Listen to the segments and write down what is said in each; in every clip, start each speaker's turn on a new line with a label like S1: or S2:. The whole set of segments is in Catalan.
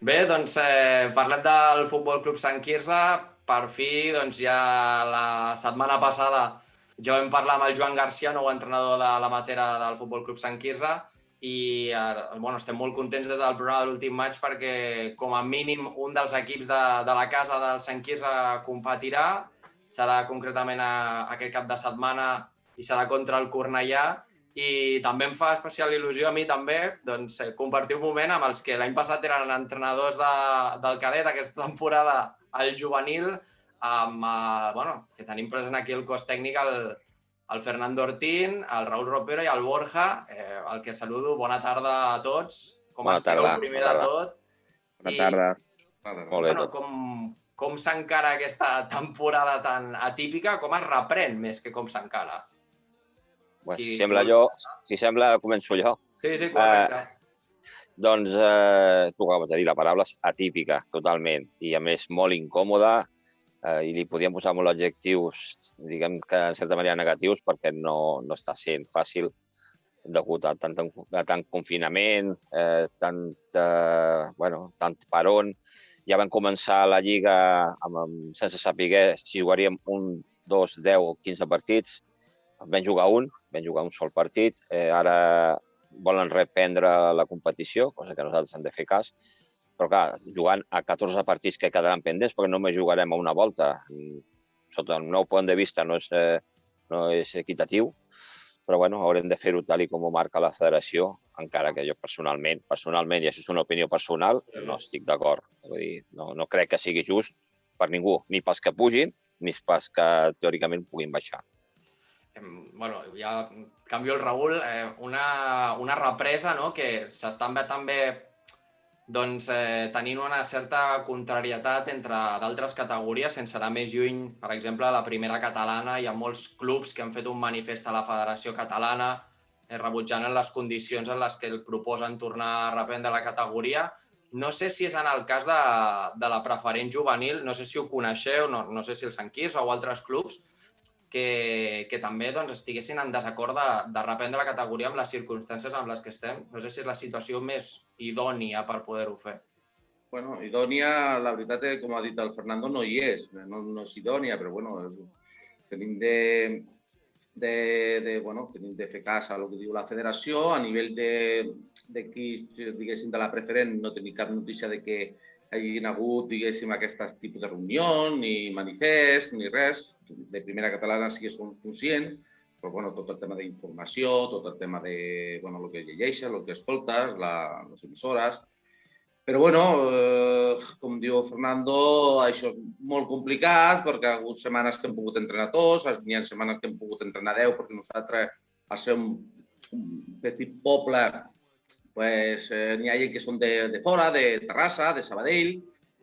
S1: Bé, doncs parlem del Futbol Club Sant Quirze. Per fi, doncs ja la setmana passada ja vam parlar amb el Joan Garcia, nou entrenador de la Matera del Futbol Club Sant Quirze, i estem molt contents des del programa de l'últim maig perquè com a mínim un dels equips de la casa del Sant Quirze competirà. Serà concretament aquest cap de setmana i serà contra el Cornellà. I també em fa especial il·lusió a mi també compartir un moment amb els que l'any passat eren entrenadors del cadet, aquesta temporada al juvenil, que tenim present aquí el cos tècnic, el Fernando Ortín, el Raúl Ropero i el Borja, al que saludo. Bona tarda a tots. Com esteu, primer de tot?
S2: Bona tarda.
S3: Molt bé,
S1: com s'encara aquesta temporada tan atípica? Com es reprèn més que com s'encara?
S3: Si sembla, començo jo.
S1: Sí, correcte.
S3: Doncs, tu acabes de dir, la paraula és atípica, totalment, i a més molt incòmoda, i li podíem posar molts adjectius, diguem que en certa manera negatius, perquè no està sent fàcil degut a tant confinament, tant peron. Ja vam començar la Lliga sense saber si jugaríem 1, 2, 10 o 15 partits. Vam jugar un sol partit. Ara volen reprendre la competició, cosa que nosaltres hem de fer cas. Però, clar, jugant a 14 partits que quedaran pendents, perquè només jugarem a una volta. Sota el meu punt de vista no és equitatiu, però haurem de fer-ho tal com ho marca la federació, encara que jo personalment, i això és una opinió personal, no estic d'acord. No crec que sigui just per ningú, ni pels que pugin, ni pels que teòricament puguin baixar.
S1: Ja canvio el Raül, una represa que s'està també tenint una certa contrarietat entre d'altres categories, sense anar més lluny. Per exemple, a la primera catalana hi ha molts clubs que han fet un manifest a la Federació Catalana rebutjant les condicions en les que el proposen tornar a reprendre la categoria. No sé si és en el cas de la preferent juvenil, no sé si ho coneixeu, no sé si el Sant Quirze o altres clubs, que també estiguessin en desacord de reprendre la categoria amb les circumstàncies en les que estem. No sé si és la situació més idònia per poder-ho fer.
S2: Idònia, la veritat, com ha dit el Fernando, no hi és. No és idònia, però tenim de fer cas a el que diu la federació. A nivell d'equips, diguéssim, de la preferent, no tenim cap notícia de que hi ha hagut, diguéssim, aquest tipus de reunió, ni manifest, ni res. De primera catalana sí que som conscients, però tot el tema d'informació, tot el tema de el que llegeixes, el que escoltes, les emissores. Però, com diu Fernando, això és molt complicat perquè hi ha hagut setmanes que hem pogut entrenar tots, hi ha setmanes que hem pogut entrenar 10 perquè nosaltres, al ser un petit poble, n'hi ha gent que són de fora, de Terrassa, de Sabadell.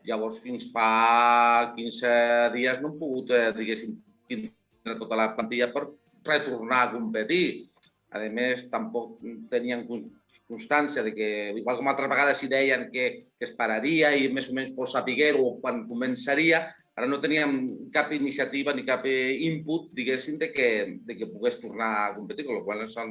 S2: Llavors, fins fa 15 dies no hem pogut, diguéssim, tindre tota la plantilla per retornar a competir. A més, tampoc tenien constància de que, igual com altres vegades hi deien que es pararia i més o menys per saber-ho quan començaria, ara no teníem cap iniciativa ni cap input, diguéssim, de que pogués tornar a competir, amb la qual cosa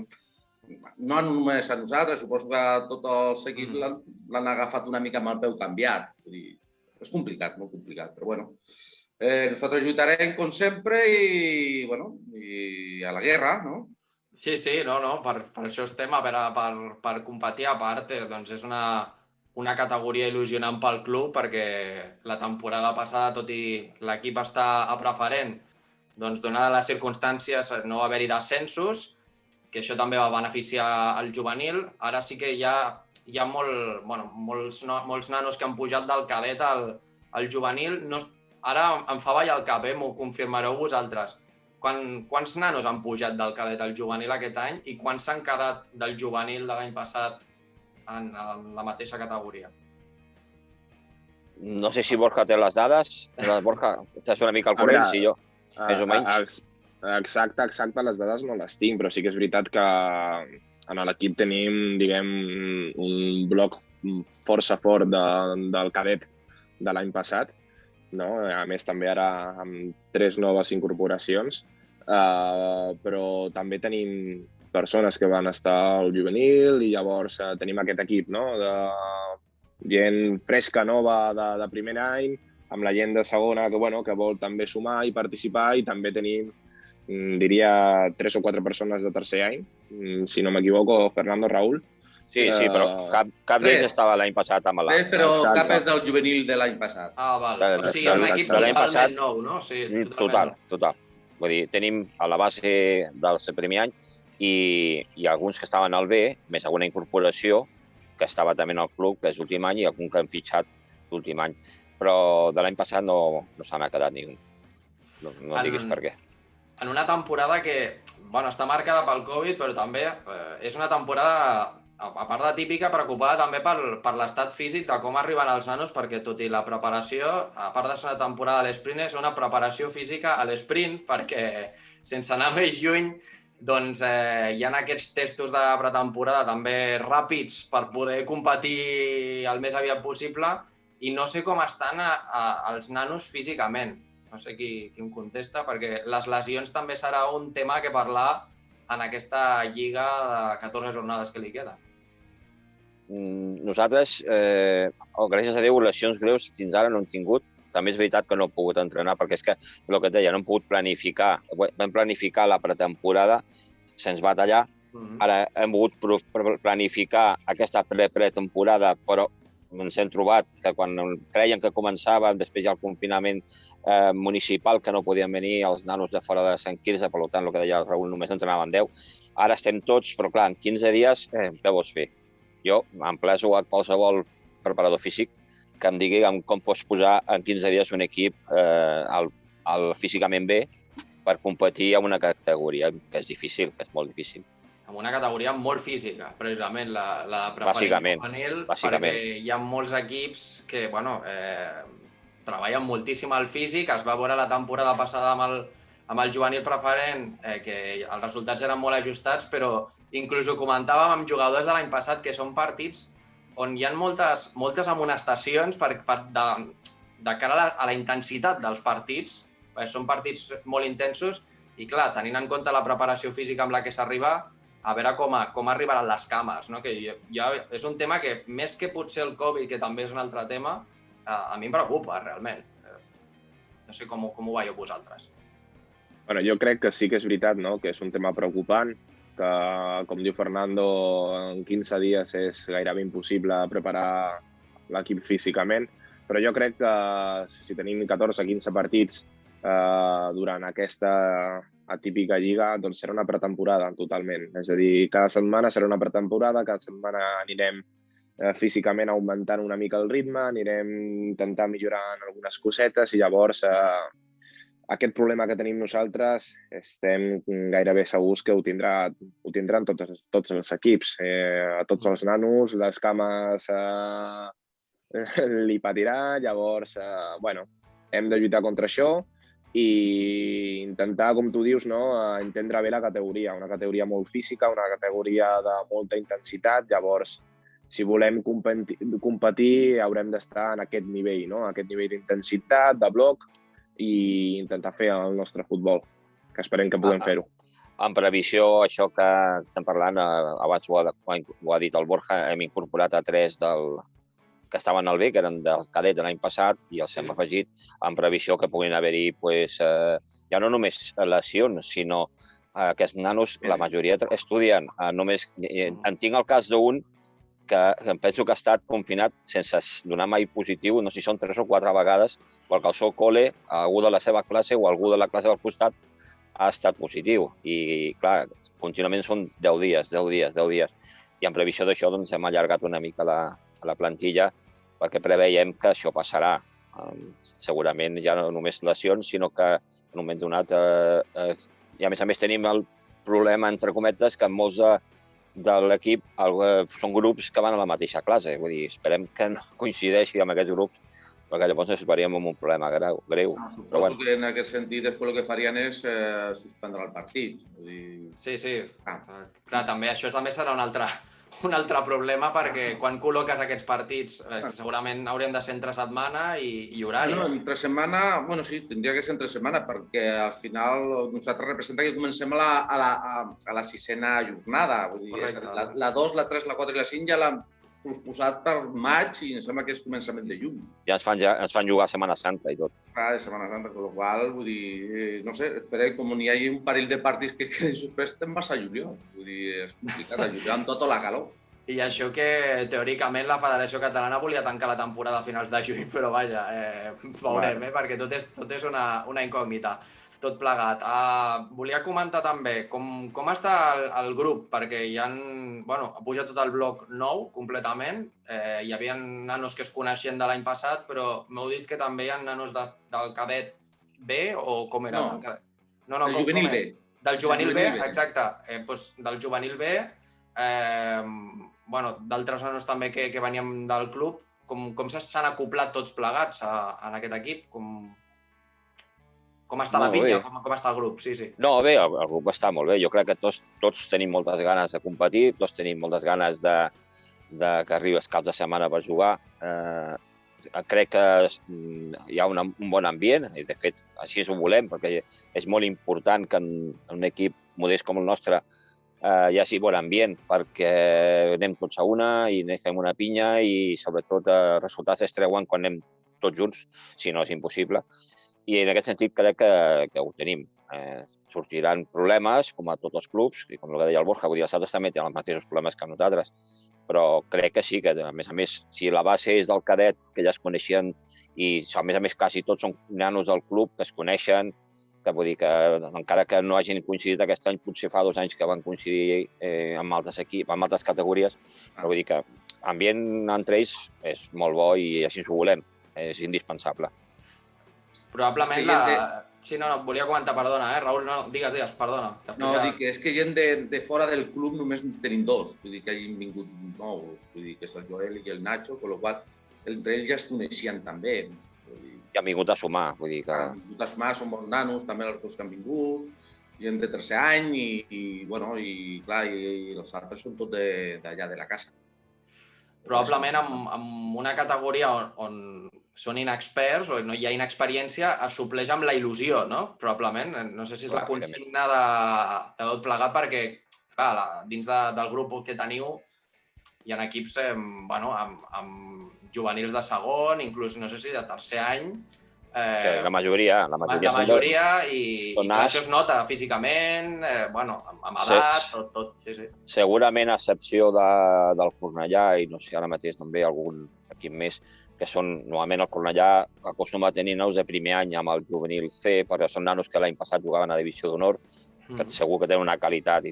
S2: no només a nosaltres, suposo que tot el seguit l'han agafat una mica amb el peu canviat. És complicat, molt complicat, però nosaltres lluitarem com sempre i a la guerra, no?
S1: Sí, per això estem, per competir a part. És una categoria il·lusionant pel club perquè la temporada passada, tot i l'equip està a preferent, donades les circumstàncies no va haver-hi descensos, que això també va beneficiar el juvenil. Ara sí que hi ha molts nanos que han pujat del cadet al juvenil. Ara em fa ballar el cap, m'ho confirmareu vosaltres. Quants nanos han pujat del cadet al juvenil aquest any i quants s'han quedat del juvenil de l'any passat en la mateixa categoria?
S3: No sé si Borja té les dades. Borja, estàs una mica al corrent, si jo, més o menys.
S2: Exacte, les dades no les tinc, però sí que és veritat que en l'equip tenim, diguem, un bloc força fort del cadet de l'any passat, no? A més, també ara amb 3 noves incorporacions, però també tenim persones que van estar al juvenil i llavors tenim aquest equip, no?
S4: gent fresca, nova, de primer any, amb la gent de segona que vol també sumar i participar, i també tenim, diria, 3 o 4 persones de tercer any, si no m'equivoco, Fernando, Raúl.
S3: Sí, però cap d'ells estava l'any passat amb l'A.
S2: Però cap és del juvenil de l'any passat.
S1: Val. O sigui, és un equip totalment nou, no?
S3: Total. Vull dir, tenim a la base del primer any i alguns que estaven al B, més alguna incorporació que estava també al club, que és l'últim any, i algun que han fitxat l'últim any. Però de l'any passat no se n'ha quedat ningú. No diguis per què.
S1: En una temporada que, està marcada pel Covid, però també és una temporada, a part de típica, preocupada també per l'estat físic de com arriben els nanos, perquè tot i la preparació, a part de ser una temporada a l'esprint, és una preparació física a l'esprint, perquè sense anar més lluny, doncs hi ha aquests testos de pretemporada també ràpids per poder competir el més aviat possible, i no sé com estan els nanos físicament. No sé qui em contesta, perquè les lesions també serà un tema que parlar en aquesta lliga de 14 jornades que li queda.
S3: Nosaltres, gràcies a Déu, lesions greus fins ara no hem tingut. També és veritat que no he pogut entrenar, perquè és que, el que et deia, no hem pogut planificar. Vam planificar la pretemporada, se'ns va tallar. Ara hem pogut planificar aquesta pretemporada, però ens hem trobat que quan creien que començava, després hi ha el confinament municipal, que no podien venir els nanos de fora de Sant Quirze, per tant, el que deia el Raül, només entrenaven 10. Ara estem tots, però clar, en 15 dies, què vols fer? Jo empleso a qualsevol preparador físic que em digui com pots posar en 15 dies un equip físicament bé per competir en una categoria que és difícil, que és molt difícil.
S1: En una categoria molt física, precisament, la preferent juvenil, perquè hi ha molts equips que, treballen moltíssim el físic. Es va veure la temporada passada amb el juvenil preferent, que els resultats eren molt ajustats, però inclús ho comentàvem amb jugadors de l'any passat, que són partits on hi ha moltes amonestacions de cara a la intensitat dels partits. Són partits molt intensos i, clar, tenint en compte la preparació física amb la que s'arriba, a veure com arribaran les cames, no? Que és un tema que, més que potser el Covid, que també és un altre tema, a mi em preocupa, realment. No sé com ho veieu vosaltres.
S4: Jo crec que sí que és veritat, no? Que és un tema preocupant, que, com diu Fernando, en 15 dies és gairebé impossible preparar l'equip físicament, però jo crec que si tenim 14-15 partits durant aquesta atípica lliga, doncs serà una pretemporada totalment. És a dir, cada setmana serà una pretemporada, cada setmana anirem físicament augmentant una mica el ritme, anirem intentant millorar en algunes cosetes i llavors aquest problema que tenim nosaltres estem gairebé segurs que ho tindran tots els equips. A tots els nanos les cames li patirà, llavors, hem de lluitar contra això i intentar, com tu dius, entendre bé la categoria. Una categoria molt física, una categoria de molta intensitat. Llavors, si volem competir, haurem d'estar en aquest nivell, aquest nivell d'intensitat, de bloc, i intentar fer el nostre futbol, que esperem que puguem fer-ho.
S3: En previsió, això que estem parlant, abans ho ha dit el Borja, hem incorporat a 3 que estaven al B, que eren del cadet de l'any passat, i els hem afegit en previsió que puguin haver-hi ja no només lesions, sinó que aquests nanos, la majoria estudien. En tinc el cas d'un que em penso que ha estat confinat sense donar mai positiu, no sé si són 3 o 4 vegades, perquè al seu col·le, algú de la seva classe o algú de la classe del costat ha estat positiu. I, clar, contínuament són 10 dies. I en previsió d'això hem allargat una mica la plantilla perquè preveiem que això passarà. Segurament ja no només lesions, sinó que en un moment donat, i a més tenim el problema, entre cometes, que molts de l'equip són grups que van a la mateixa classe. Vull dir, esperem que no coincideixi amb aquests grups, perquè llavors ens faríem amb un problema greu.
S2: Suposo que en aquest sentit després el que farien és suspendre el partit.
S1: Sí. Clar, també això també serà un altre problema, perquè quan col·loques aquests partits segurament haurien de ser entre setmana i horaris.
S2: Entre setmana, sí, tindria que ser entre setmana, perquè al final nosaltres representa que comencem a la 6ena jornada. Vull dir, la 2, la 3, la 4 i la 5 posposat per maig i em sembla que és començament de juny.
S3: Ja ens fan jugar Setmana Santa i tot.
S2: De Setmana Santa, amb la qual cosa, vull dir, no sé, espero que com n'hi hagi un parell de partits que queden suspès, te'n vas a juliol. Vull dir, és complicat, a juliol amb tota la calor.
S1: I això que, teòricament, la Federació Catalana volia tancar la temporada a finals de juny, però vaja, veurem, perquè tot és una incògnita, tot plegat. Volia comentar també com està el grup, perquè ha pujat tot el bloc nou completament. Hi havia nanos que es coneixien de l'any passat, però m'heu dit que també hi ha nanos del cadet B, o com era?
S2: No, del juvenil B.
S1: Del juvenil B, exacte. Del juvenil B, d'altres nanos també que veníem del club, com s'han acoplat tots plegats en aquest equip? Com està la pinya? Com està el grup? Sí.
S3: No, bé, el grup està molt bé. Jo crec que tots tenim moltes ganes de competir, tots tenim moltes ganes que arribi el cap de setmana per jugar. Crec que hi ha un bon ambient, i de fet així ho volem, perquè és molt important que en un equip modest com el nostre hi hagi bon ambient, perquè anem tots a una i fem una pinya i sobretot els resultats es treuen quan anem tots junts, si no és impossible. I en aquest sentit crec que ho tenim. Sortiran problemes, com a tots els clubs, i com el que deia el Borja, vull dir, els altres també tenen els mateixos problemes que nosaltres, però crec que sí, que a més, si la base és del cadet, que ja es coneixien, i a més, quasi tots són nanos del club que es coneixen, que vull dir que encara que no hagin coincidit aquest any, potser fa 2 anys que van coincidir amb altres categories, però vull dir que l'ambient entre ells és molt bo i així ho volem, és indispensable.
S1: Probablement Sí, no, volia comentar, perdona, Raül, no, digues, perdona.
S2: No, dic que és que gent de fora del club només tenim 2, vull dir que hagin vingut nous, vull dir que és el Joel i el Nacho, amb la qual cosa entre ells ja es coneixien també.
S3: I han vingut a sumar, vull dir que...
S2: Han vingut a sumar, són bons nanos, també els 2 que han vingut, gent de tercer any i clar, i els altres són tot d'allà de la casa.
S1: Probablement en una categoria on són inexperts o no hi ha inexperiència, es supleix amb la il·lusió, no? Probablement. No sé si és la consigna de tot plegat, perquè clar, dins del grup que teniu hi ha equips amb juvenils de segon, inclús no sé si de tercer any.
S3: La majoria.
S1: I clar, això es nota físicament, amb edat, tot. Sí.
S3: Segurament, a excepció del Cornellà, i no sé, ara mateix també algun equip més, que són, normalment el Cornellà acostuma a tenir nanos de primer any amb el juvenil C, perquè són nanos que l'any passat jugaven a Divisió d'Honor, que segur que tenen una qualitat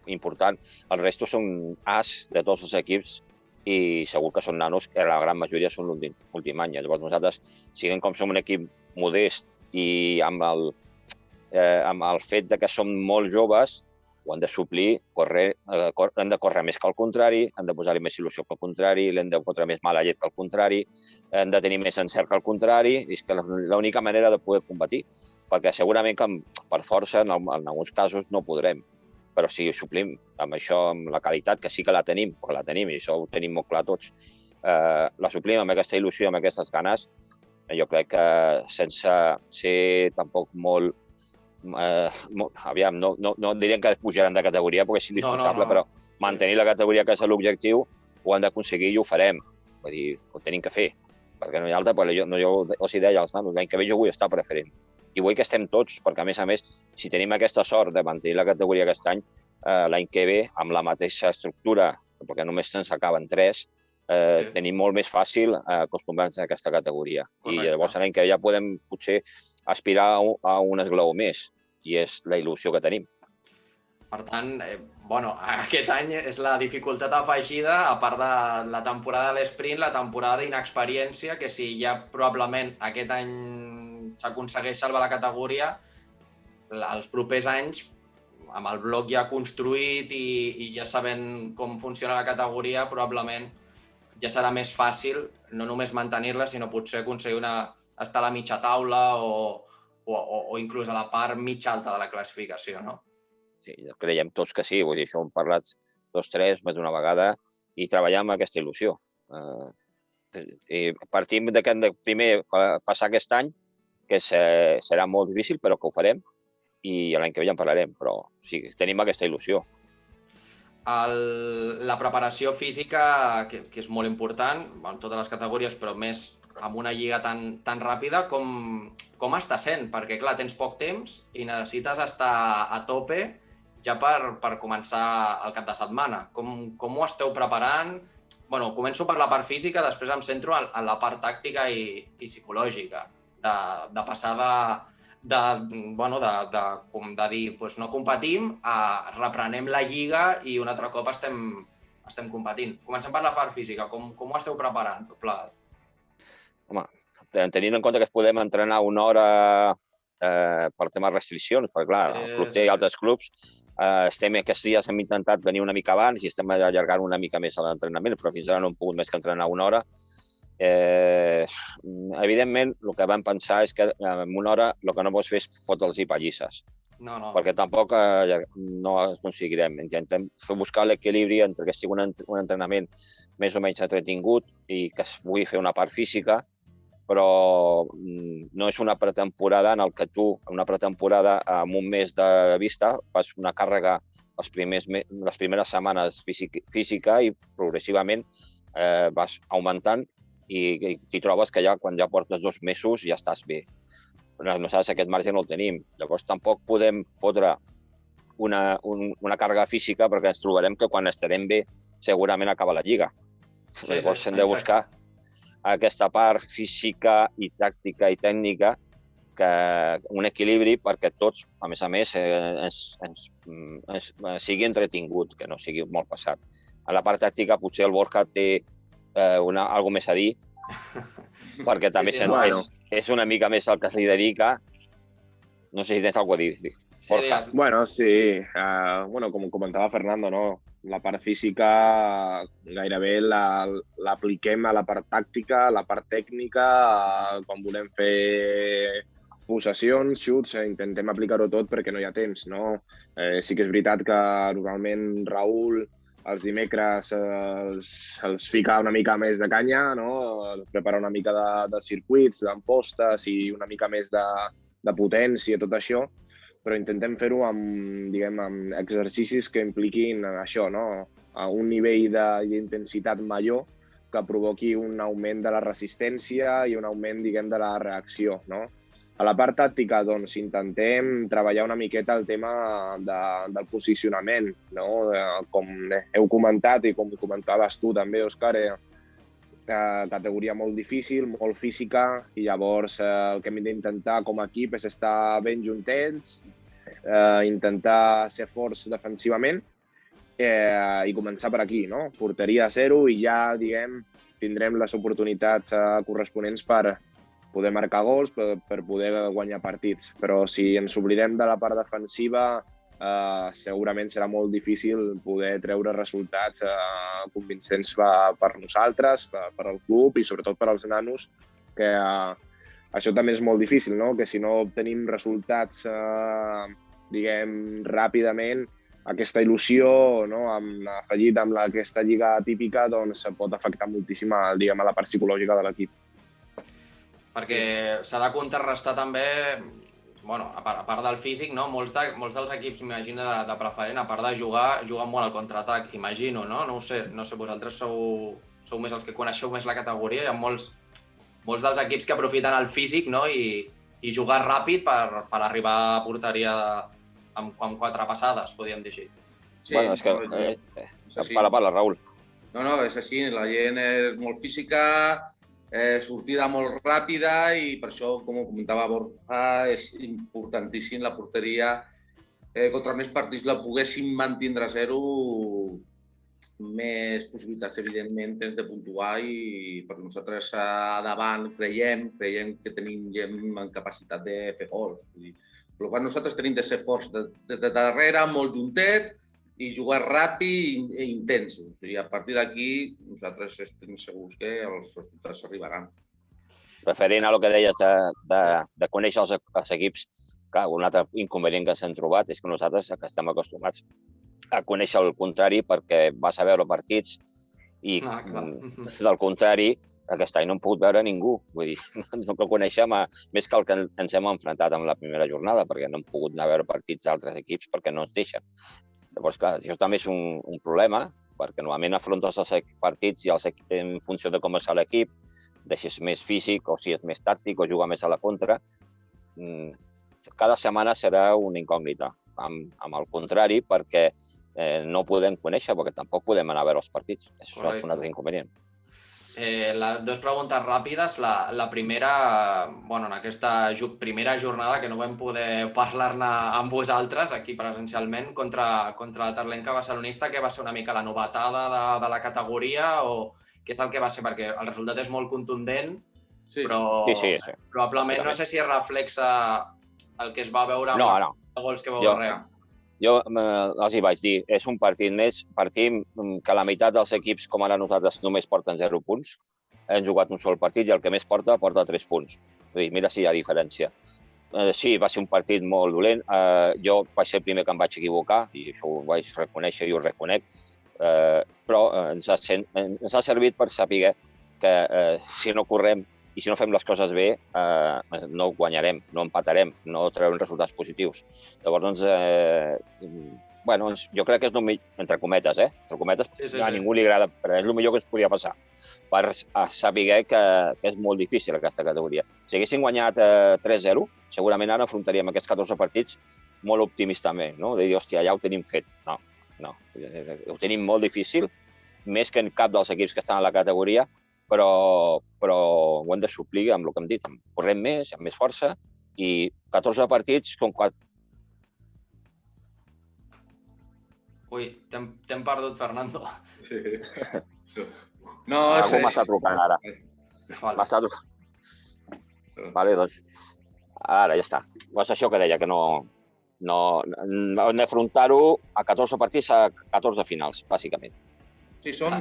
S3: important. El resto són As de tots els equips i segur que són nanos que la gran majoria són l'últim any. Llavors nosaltres, siguem com som un equip modest i amb el fet que som molt joves, ho han de suplir, han de córrer més que el contrari, han de posar-li més il·lusió que el contrari, l'hem de fotre més mala llet que el contrari, han de tenir més encert que el contrari, i és que l'única manera de poder competir, perquè segurament que per força en alguns casos no podrem, però si ho suplim amb això, amb la qualitat, que sí que la tenim, perquè la tenim i això ho tenim molt clar tots, la suplim amb aquesta il·lusió, amb aquestes ganes, jo crec que sense ser tampoc molt aviam, no dirien que pujaran de categoria perquè és indispensable, però mantenir la categoria que és l'objectiu ho han d'aconseguir i ho farem. Vull dir, ho tenim que fer, perquè no hi ha altra, jo els deia als nanos, l'any que ve jo vull estar preferent. I vull que estem tots, perquè a més, si tenim aquesta sort de mantenir la categoria aquest any, l'any que ve, amb la mateixa estructura, perquè només se'ns acaben 3, tenim molt més fàcil acostumbrar-nos a aquesta categoria. I llavors l'any que ve ja podem potser aspirar a un esglaó més, i és la il·lusió que tenim.
S1: Per tant, aquest any és la dificultat afegida, a part de la temporada de l'esprint, la temporada d'inexperiència, que si ja probablement aquest any s'aconsegueix salvar la categoria, els propers anys, amb el bloc ja construït i ja sabent com funciona la categoria, probablement ja serà més fàcil no només mantenir-la, sinó potser aconseguir estar a la mitja taula o inclús a la part mitja alta de la classificació, no?
S3: Sí, creiem tots que sí, vull dir, això ho hem parlat 2-3 més d'una vegada i treballar amb aquesta il·lusió. Partim de que hem de primer passar aquest any, que serà molt difícil, però que ho farem, i l'any que ve ja en parlarem, però sí, tenim aquesta il·lusió.
S1: La preparació física, que és molt important, en totes les categories, però més amb una lliga tan ràpida, com està sent? Perquè, clar, tens poc temps i necessites estar a tope ja per començar el cap de setmana. Com ho esteu preparant? Bueno, començo per la part física, després em centro en la part tàctica i psicològica, de passar de dir doncs no competim a reprenem la lliga i un altre cop estem competint. Comencem per la part física. Com ho esteu preparant, tot plegat?
S3: Home, tenint en compte que podem entrenar una hora per temes restriccions, perquè clar, el club té altres clubs, aquests dies hem intentat venir una mica abans i estem allargant una mica més l'entrenament, però fins ara no hem pogut més que entrenar una hora. Evidentment, el que vam pensar és que en una hora el que no pots fer és fotre'ls i pallisses.
S1: No.
S3: Perquè tampoc no aconseguirem. Intentem buscar l'equilibri entre que sigui un entrenament més o menys entretingut i que es pugui fer una part física, però no és una pretemporada en el que tu, una pretemporada amb un mes de vista, fas una càrrega les primeres setmanes física i progressivament vas augmentant i t'hi trobes que ja quan ja portes 2 mesos ja estàs bé. Però nosaltres aquest marge no el tenim. Llavors tampoc podem fotre una càrrega física perquè ens trobarem que quan estarem bé segurament acaba la lliga. Llavors hem de buscar aquesta part física i tàctica i tècnica, un equilibri perquè tots, a més, sigui entretingut, que no sigui molt passat. A la part tàctica potser el Borja té alguna més a dir, perquè també és una mica més el que s'hi dedica. No sé si tens alguna cosa a dir.
S1: Borja.
S4: Bueno, sí. Com comentava Fernando, no? La part física gairebé l'apliquem a la part tàctica, a la part tècnica, quan volem fer possessions, xuts, intentem aplicar-ho tot perquè no hi ha temps, no? Sí que és veritat que normalment Raül els dimecres els fica una mica més de canya, no? Prepara una mica de circuits, d'ampostes i una mica més de potència, tot això, però intentem fer-ho amb exercicis que impliquin això, no? A un nivell d'intensitat major que provoqui un augment de la resistència i un augment, de la reacció, no? A la part tàctica, doncs, intentem treballar una miqueta el tema del posicionament, no? Com heu comentat i com comentaves tu també, Òscar, categoria molt difícil, molt física, i llavors el que hem d'intentar com a equip és estar ben juntets, intentar ser forts defensivament i començar per aquí, no? Porteria a 0 i ja, tindrem les oportunitats corresponents per poder marcar gols, per poder guanyar partits. Però si ens oblidem de la part defensiva, segurament serà molt difícil poder treure resultats convincents per nosaltres, per al club i sobretot per als nanos, que això també és molt difícil, no? Que si no obtenim resultats, ràpidament, aquesta il·lusió, no? Afegit amb aquesta lliga típica, doncs pot afectar moltíssim a la part psicològica de l'equip.
S1: Perquè s'ha de contrarrestar també, a part del físic, no? Molts dels equips, m'imagino, de preferent, a part de jugar, juguen molt al contraatac, imagino, no? No ho sé, vosaltres sou més els que coneixeu més la categoria, hi ha molts dels equips que aprofiten el físic, no? I jugar ràpid per arribar a porteria amb 4 passades, podríem dir així.
S2: Sí,
S3: bueno, és que... Parla, Raül.
S2: No, és així, la gent és molt física, sortida molt ràpida i per això, com ho comentava Borja, és importantíssim la porteria. Contra més partits la poguéssim mantindre a 0, més possibilitats, evidentment, tens de puntuar i perquè nosaltres a davant creiem que tenim gent amb capacitat de fer gols. Per tant, nosaltres tenim de ser forts des de darrere, molt juntets, i jugar ràpid i intensos. I a partir d'aquí nosaltres estem segurs que els resultats arribaran.
S3: Referent a el que deies de conèixer els equips, clar, un altre inconvenient que s'han trobat és que nosaltres estem acostumats a conèixer el contrari perquè vas a veure partits i del contrari aquest any no hem pogut veure ningú. Vull dir, no que coneixem més que el que ens hem enfrontat en la primera jornada perquè no hem pogut anar a veure partits d'altres equips perquè no ens deixen. Llavors, clar, això també és un problema, perquè normalment afrontes els partits i en funció de com està l'equip, deixes més físic, o si és més tàctic, o jugar més a la contra. Cada setmana serà una incògnita, amb el contrari, perquè no podem conèixer, perquè tampoc podem anar a veure els partits. Això és un altre inconvenient.
S1: Les dues preguntes ràpides. La primera, en aquesta primera jornada que no vam poder parlar-ne amb vosaltres aquí presencialment contra la Terlenca barcelonista, que va ser una mica la novetada de la categoria o què és el que va ser? Perquè el resultat és molt contundent, però probablement no sé si reflexa el que es va veure amb els gols que vau rebre.
S3: Jo els hi vaig dir, és un partit més, partim que la meitat dels equips, com ara nosaltres, només porten 0 punts. Hem jugat un sol partit i el que més porta 3 punts. Vull dir, mira si hi ha diferència. Sí, va ser un partit molt dolent. Jo vaig ser el primer que em vaig equivocar, i això ho vaig reconèixer i ho reconec, però ens ha servit per saber que si no correm i si no fem les coses bé, no guanyarem, no empatarem, no traurem resultats positius. Llavors, jo crec que és el millor, entre cometes, a ningú li agrada, però és el millor que es podia passar, per saber que és molt difícil aquesta categoria. Si haguessin guanyat 3-0, segurament ara afrontaríem aquests 14 partits molt optimistament, no? De dir, hòstia, ja ho tenim fet. No, ho tenim molt difícil, més que en cap dels equips que estan a la categoria, però ho hem de suplir amb el que hem dit, correm més, amb més força, i 14 partits com 4...
S1: Ui, t'hem perdut, Fernando.
S2: No,
S3: algú m'està trucant ara. M'està trucant. Vale, doncs, ara ja està. És això que deia, que no... Hem d'afrontar-ho a 14 partits a 14 finals, bàsicament.
S2: Sí, són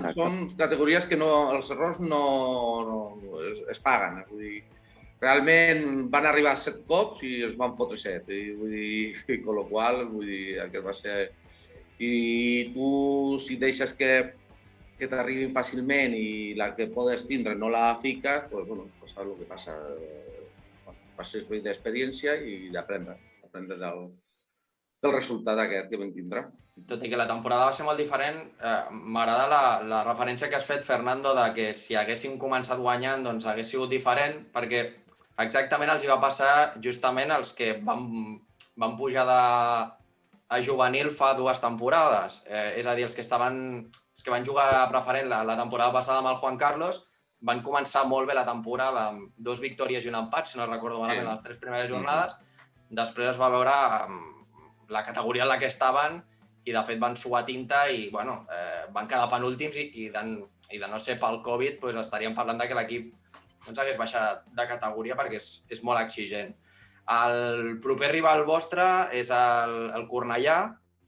S2: categories que els errors no es paguen. Vull dir, realment van arribar 7 cops i es van fotre 7. Vull dir, con lo qual, aquest va ser... I tu, si deixes que t'arribin fàcilment i la que podes tindre no la fiques, doncs saps el que passa. Va ser d'experiència i d'aprendre del resultat aquest que vam tindre.
S1: Tot i que la temporada va ser molt diferent, m'agrada la referència que has fet, Fernando, de que si haguéssim començat guanyant doncs hagués sigut diferent, perquè exactament els hi va passar justament els que van pujar a juvenil fa 2 temporades. És a dir, els que van jugar a preferent la temporada passada amb el Juan Carlos van començar molt bé la temporada amb 2 victòries i un empat, si no recordo malament, les 3 primeres jornades. Després es va veure la categoria en la que estaven i, de fet, van suar tinta i van quedar penúltims i de no ser pel Covid estaríem parlant que l'equip hagués baixat de categoria perquè és molt exigent. El proper rival vostre és el Cornellà,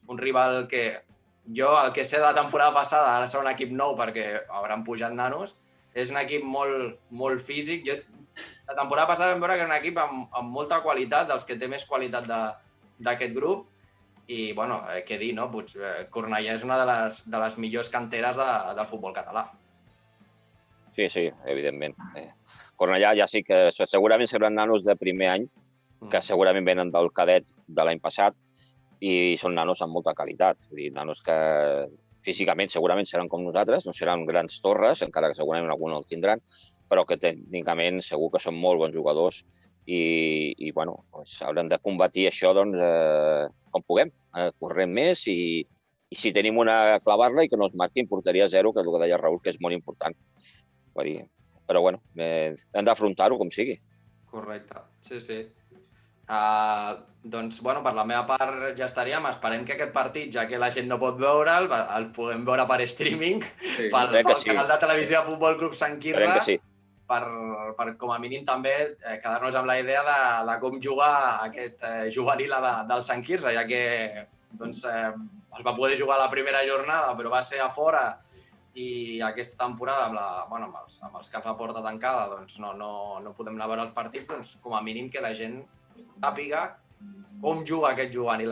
S1: un rival que jo, el que sé de la temporada passada, ara serà un equip nou perquè hauran pujat nanos, és un equip molt físic. La temporada passada vam veure que era un equip amb molta qualitat, dels que té més qualitat d'aquest grup, i, què dir, no? Cornellà és una de les millors canteres del futbol català.
S3: Sí, evidentment. Cornellà ja sí que segurament seran nanos de primer any, que segurament venen del cadet de l'any passat, i són nanos amb molta qualitat. Vull dir, nanos que físicament segurament seran com nosaltres, no seran grans torres, encara que segurament algun el tindran, però que tècnicament segur que són molt bons jugadors i haurem de combatir això com puguem, corrent més i si tenim una, clavar-la i que no es marqui en porteria 0, que és el que deia Raül, que és molt important. Però hem d'afrontar-ho com sigui.
S1: Correcte, sí. Doncs, per la meva part ja estaríem. Esperem que aquest partit, ja que la gent no pot veure'l, el podem veure per streaming, pel canal de televisió de Futbol Club Sant Quirze, per com a mínim també quedar-nos amb la idea de com jugar aquest juvenil del Sant Quirze, ja que es va poder jugar la primera jornada, però va ser a fora, i aquesta temporada amb els caps a porta tancada no podem anar a veure els partits, com a mínim que la gent sàpiga com juga aquest juvenil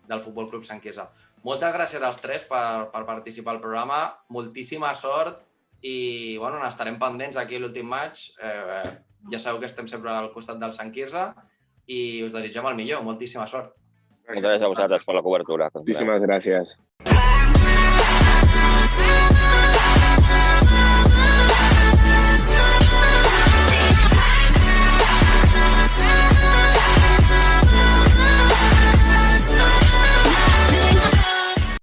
S1: del Futbol Club Sant Quirze. Moltes gràcies als 3 per participar al programa, moltíssima sort i n'estarem pendents aquí a l'últim maig. Ja sabeu que estem sempre al costat del Sant Quirze i us desitgem el millor, moltíssima sort.
S3: Moltes gràcies a vosaltres per la cobertura.
S4: Moltíssimes gràcies.